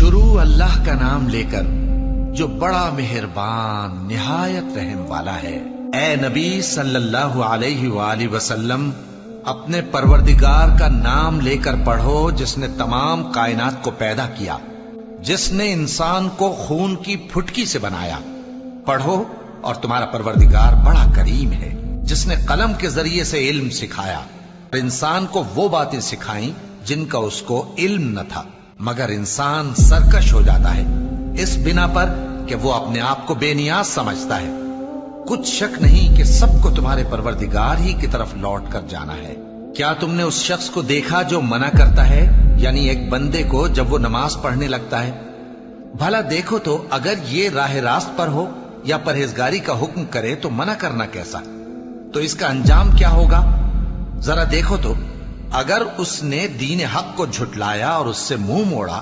شروع اللہ کا نام لے کر جو بڑا مہربان نہایت رحم والا ہے۔ اے نبی صلی اللہ علیہ وآلہ وسلم، اپنے پروردگار کا نام لے کر پڑھو جس نے تمام کائنات کو پیدا کیا، جس نے انسان کو خون کی پھٹکی سے بنایا۔ پڑھو اور تمہارا پروردگار بڑا کریم ہے، جس نے قلم کے ذریعے سے علم سکھایا اور انسان کو وہ باتیں سکھائیں جن کا اس کو علم نہ تھا، مگر انسان سرکش ہو جاتا ہے اس بنا پر کہ وہ اپنے آپ کو بے نیاز سمجھتا ہے۔ کچھ شک نہیں کہ سب کو تمہارے پروردگار ہی کی طرف لوٹ کر جانا ہے۔ کیا تم نے اس شخص کو دیکھا جو منع کرتا ہے، یعنی ایک بندے کو جب وہ نماز پڑھنے لگتا ہے؟ بھلا دیکھو تو اگر یہ راہ راست پر ہو یا پرہیزگاری کا حکم کرے تو منع کرنا کیسا؟ تو اس کا انجام کیا ہوگا؟ ذرا دیکھو تو اگر اس نے دین حق کو جھٹلایا اور اس سے منہ موڑا